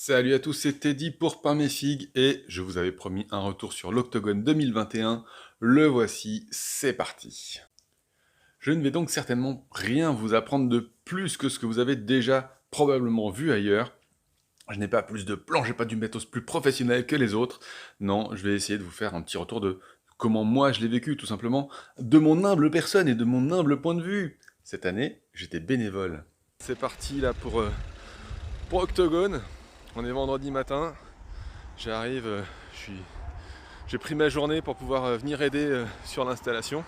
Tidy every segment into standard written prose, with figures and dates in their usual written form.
Salut à tous, c'est Teddy pour Pain mes figues et je vous avais promis un retour sur l'Octogone 2021. Le voici, c'est parti. Je ne vais donc certainement rien vous apprendre de plus que ce que vous avez déjà probablement vu ailleurs. Je n'ai pas plus de plans, j'ai pas du matos plus professionnel que les autres. Non, je vais essayer de vous faire un petit retour de comment moi je l'ai vécu, tout simplement, de mon humble personne et de mon humble point de vue. Cette année, j'étais bénévole. C'est parti là pour Octogone. On est vendredi matin. J'arrive, j'ai pris ma journée pour pouvoir venir aider sur l'installation.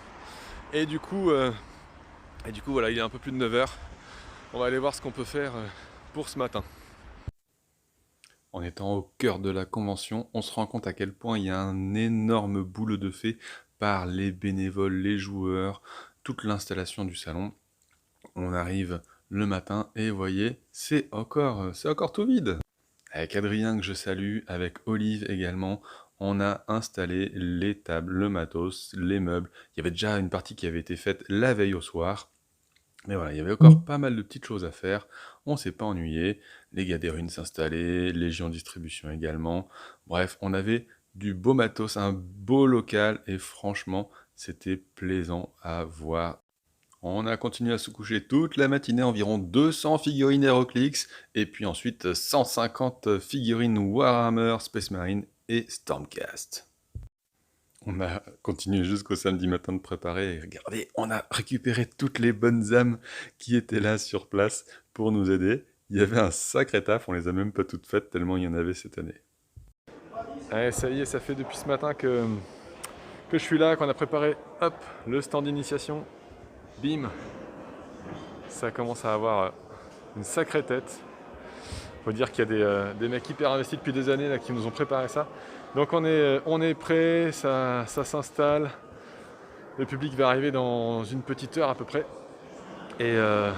Et du coup, voilà, il est un peu plus de 9 heures. On va aller voir ce qu'on peut faire pour ce matin. En étant au cœur de la convention, on se rend compte à quel point il y a un énorme boulot de fait par les bénévoles, les joueurs, toute l'installation du salon. On arrive le matin et vous voyez, c'est encore tout vide. Avec Adrien que je salue, avec Olive également, on a installé les tables, le matos, les meubles. Il y avait déjà une partie qui avait été faite la veille au soir. Mais voilà, il y avait encore pas mal de petites choses à faire. On s'est pas ennuyé. Les gars des runes s'installaient, Légion Distribution également. Bref, on avait du beau matos, un beau local et franchement, c'était plaisant à voir. On a continué à se coucher toute la matinée, environ 200 figurines HeroClix, et puis ensuite 150 figurines Warhammer, Space Marine et Stormcast. On a continué jusqu'au samedi matin de préparer, et regardez, on a récupéré toutes les bonnes âmes qui étaient là sur place pour nous aider. Il y avait un sacré taf, on les a même pas toutes faites tellement il y en avait cette année. Allez, ça y est, ça fait depuis ce matin que je suis là, qu'on a préparé, hop, le stand d'initiation. Bim, ça commence à avoir une sacrée tête. Faut dire qu'il y a des mecs hyper investis depuis des années là, qui nous ont préparé ça. Donc on est prêt, ça s'installe. Le public va arriver dans une petite heure à peu près. Et ben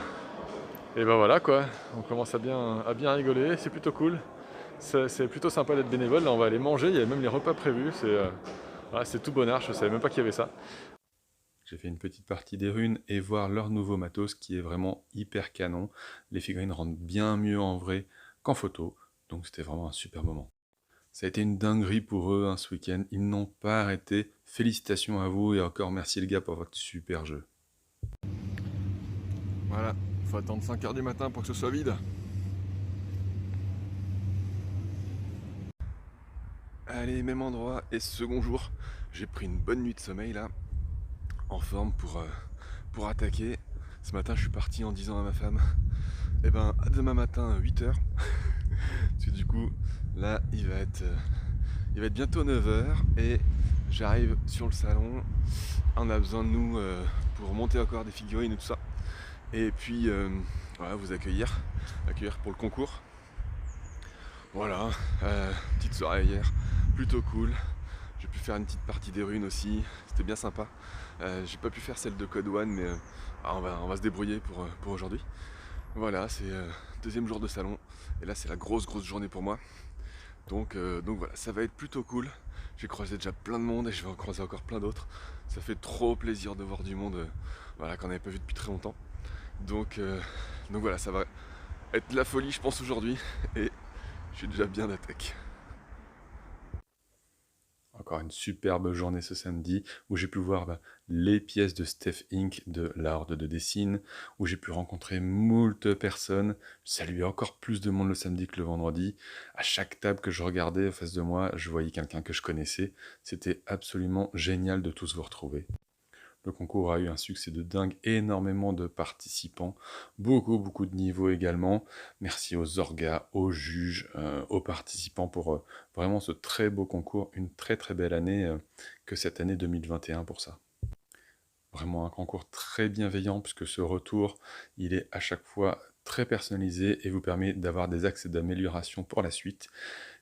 voilà quoi, on commence à bien rigoler, c'est plutôt cool. C'est plutôt sympa d'être bénévole, là on va aller manger, il y a même les repas prévus, c'est tout bonheur, je savais même pas qu'il y avait ça. J'ai fait une petite partie des runes et voir leur nouveau matos qui est vraiment hyper canon. Les figurines rendent bien mieux en vrai qu'en photo, donc c'était vraiment un super moment. Ça a été une dinguerie pour eux ce week-end, ils n'ont pas arrêté. Félicitations à vous et encore merci les gars pour votre super jeu. Voilà, faut attendre 5 heures du matin pour que ce soit vide. Allez, même endroit et second jour. J'ai pris une bonne nuit de sommeil là, en forme pour attaquer. Ce matin, je suis parti en disant à ma femme, eh ben, à demain matin à 8 heures. Parce que du coup, là, il va être bientôt 9 heures et j'arrive sur le salon. On a besoin de nous pour monter encore des figurines et tout ça. Et puis, voilà, vous accueillir pour le concours. Voilà, petite soirée hier, plutôt cool. J'ai pu faire une petite partie des runes aussi, c'était bien sympa. J'ai pas pu faire celle de Code One, mais on va se débrouiller pour aujourd'hui. Voilà, c'est deuxième jour de salon, et là c'est la grosse journée pour moi. Donc voilà, ça va être plutôt cool. J'ai croisé déjà plein de monde et je vais en croiser encore plein d'autres. Ça fait trop plaisir de voir du monde voilà, qu'on n'avait pas vu depuis très longtemps. Donc voilà, ça va être la folie je pense aujourd'hui, et je suis déjà bien d'attaque. Encore une superbe journée ce samedi où j'ai pu voir les pièces de Steph Inc. de la Horde de Dessine, où j'ai pu rencontrer moult personnes, saluer encore plus de monde le samedi que le vendredi. À chaque table que je regardais en face de moi, je voyais quelqu'un que je connaissais. C'était absolument génial de tous vous retrouver. Le concours a eu un succès de dingue, énormément de participants, beaucoup de niveaux également. Merci aux orgas, aux juges, aux participants pour vraiment ce très beau concours, une très belle année que cette année 2021 pour ça. Vraiment un concours très bienveillant puisque ce retour, il est à chaque fois très personnalisé et vous permet d'avoir des axes d'amélioration pour la suite.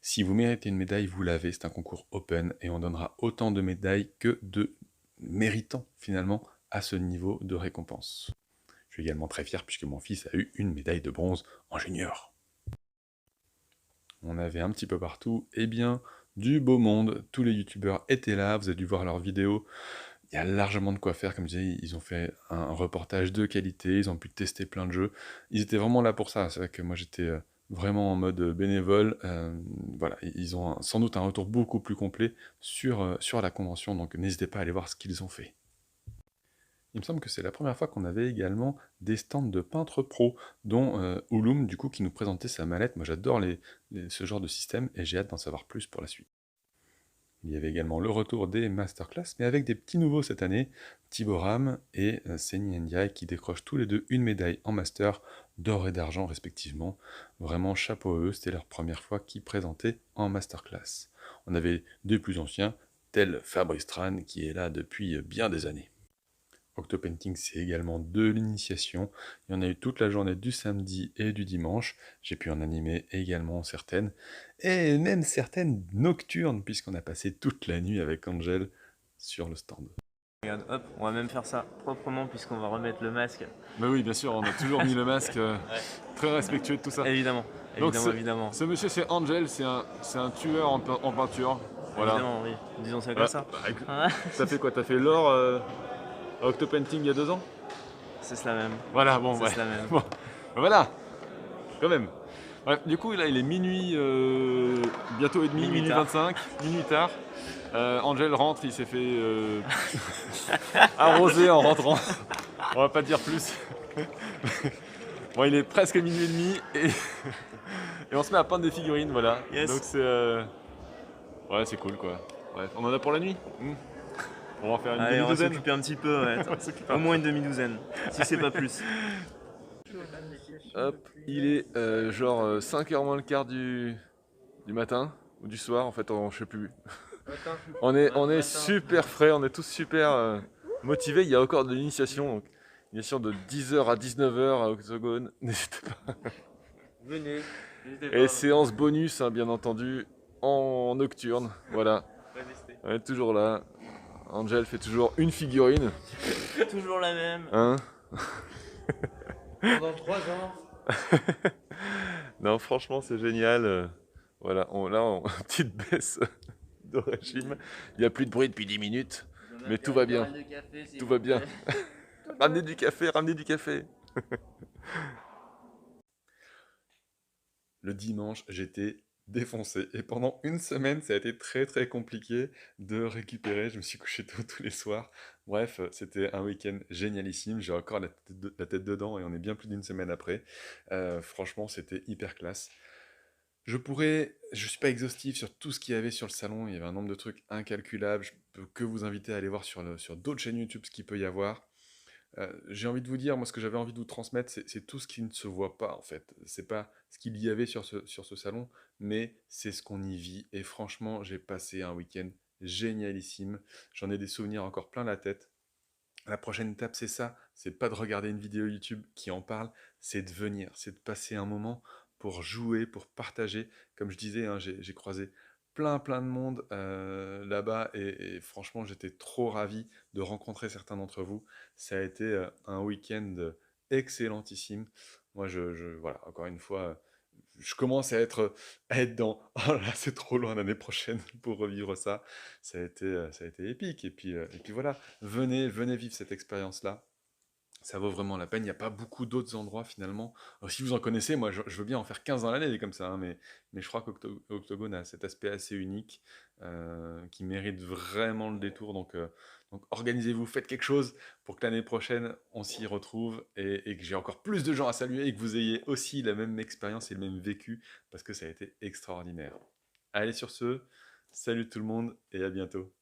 Si vous méritez une médaille, vous l'avez, c'est un concours open et on donnera autant de médailles que de méritants finalement à ce niveau de récompense. Je suis également très fier puisque mon fils a eu une médaille de bronze en junior. On avait un petit peu partout, eh bien, du beau monde, tous les youtubeurs étaient là, vous avez dû voir leurs vidéos, il y a largement de quoi faire, comme je disais, ils ont fait un reportage de qualité, ils ont pu tester plein de jeux, ils étaient vraiment là pour ça, c'est vrai que moi j'étais vraiment en mode bénévole. Voilà, ils ont sans doute un retour beaucoup plus complet sur la convention, donc n'hésitez pas à aller voir ce qu'ils ont fait. Il me semble que c'est la première fois qu'on avait également des stands de peintres pros, dont Ulum, du coup, qui nous présentait sa mallette. Moi, j'adore ce genre de système et j'ai hâte d'en savoir plus pour la suite. Il y avait également le retour des masterclass, mais avec des petits nouveaux cette année, Tiboram et Seni Ndiaye, qui décrochent tous les deux une médaille en master, d'or et d'argent respectivement. Vraiment chapeau à eux, c'était leur première fois qu'ils présentaient en masterclass. On avait deux plus anciens, tel Fabrice Tran, qui est là depuis bien des années. Octopainting, c'est également de l'initiation. Il y en a eu toute la journée du samedi et du dimanche. J'ai pu en animer également certaines. Et même certaines nocturnes, puisqu'on a passé toute la nuit avec Angel sur le stand. Regarde, hop, on va même faire ça proprement puisqu'on va remettre le masque. Bah oui, bien sûr, on a toujours mis le masque, Ouais. très respectueux de tout ça. Évidemment, Donc évidemment. ce monsieur, c'est Angel, c'est un tueur en peinture. Voilà. Évidemment, oui. Disons ça Voilà. comme ça. Bah, écoute, Ouais. t'as fait quoi? T'as fait l'or à Octopainting il y a 2 ans? C'est cela même. Voilà, bon, C'est ouais. cela même. Bon, voilà, quand même. Ouais, du coup, là, il est minuit, bientôt et demi, Minuit minuit tard. 25, minuit tard. Angel rentre, il s'est fait arroser en rentrant. On va pas dire plus. Bon, il est presque minuit et demi et on se met à peindre des figurines, voilà. Yes. Donc c'est ouais, c'est cool quoi. Ouais, on en a pour la nuit. On va en faire une Allez, on va demi-douzaine. s'occuper un petit peu, ouais. On va s'occuper Au moins une demi-douzaine, si c'est pas plus. Hop, il est genre 5h moins le quart du matin ou du soir, en fait, je sais plus. On est super frais, on est tous super motivés. Il y a encore de l'initiation, donc initiation de 10h à 19h à Octogone. N'hésitez pas. Venez. Et séance bonus, hein, bien entendu, en nocturne. Voilà, on est toujours là. Angel fait toujours une figurine. Toujours la même. Hein? Pendant 3 ans. Non, franchement, c'est génial. Voilà, petite baisse de régime. Il n'y a plus de bruit depuis 10 minutes, mais tout va bien. Tout va bien. Ramenez du café, ramenez du café. Le dimanche, j'étais défoncé. Et pendant une semaine, ça a été très très compliqué de récupérer. Je me suis couché tôt tous les soirs. Bref, c'était un week-end génialissime. J'ai encore la tête dedans et on est bien plus d'une semaine après. Franchement, c'était hyper classe. Je suis pas exhaustif sur tout ce qu'il y avait sur le salon. Il y avait un nombre de trucs incalculables. Je peux que vous inviter à aller voir sur d'autres chaînes YouTube ce qu'il peut y avoir. J'ai envie de vous dire, moi, ce que j'avais envie de vous transmettre, c'est tout ce qui ne se voit pas, en fait. C'est pas ce qu'il y avait sur ce salon, mais c'est ce qu'on y vit. Et franchement, j'ai passé un week-end génialissime. J'en ai des souvenirs encore plein la tête. La prochaine étape, c'est ça. C'est pas de regarder une vidéo YouTube qui en parle, c'est de venir, c'est de passer un moment pour jouer, pour partager. Comme je disais, hein, j'ai croisé plein de monde là-bas et franchement, j'étais trop ravi de rencontrer certains d'entre vous. Ça a été un week-end excellentissime. Moi, voilà, encore une fois, je commence à être dans oh là, c'est trop loin l'année prochaine pour revivre ça. Ça a été épique. Et puis voilà, venez vivre cette expérience-là. Ça vaut vraiment la peine. Il n'y a pas beaucoup d'autres endroits finalement. Alors, si vous en connaissez, moi je veux bien en faire 15 dans l'année comme ça, hein, mais je crois qu'Octogone a cet aspect assez unique qui mérite vraiment le détour. Donc organisez-vous, faites quelque chose pour que l'année prochaine on s'y retrouve et que j'ai encore plus de gens à saluer et que vous ayez aussi la même expérience et le même vécu parce que ça a été extraordinaire. Allez sur ce, salut tout le monde et à bientôt.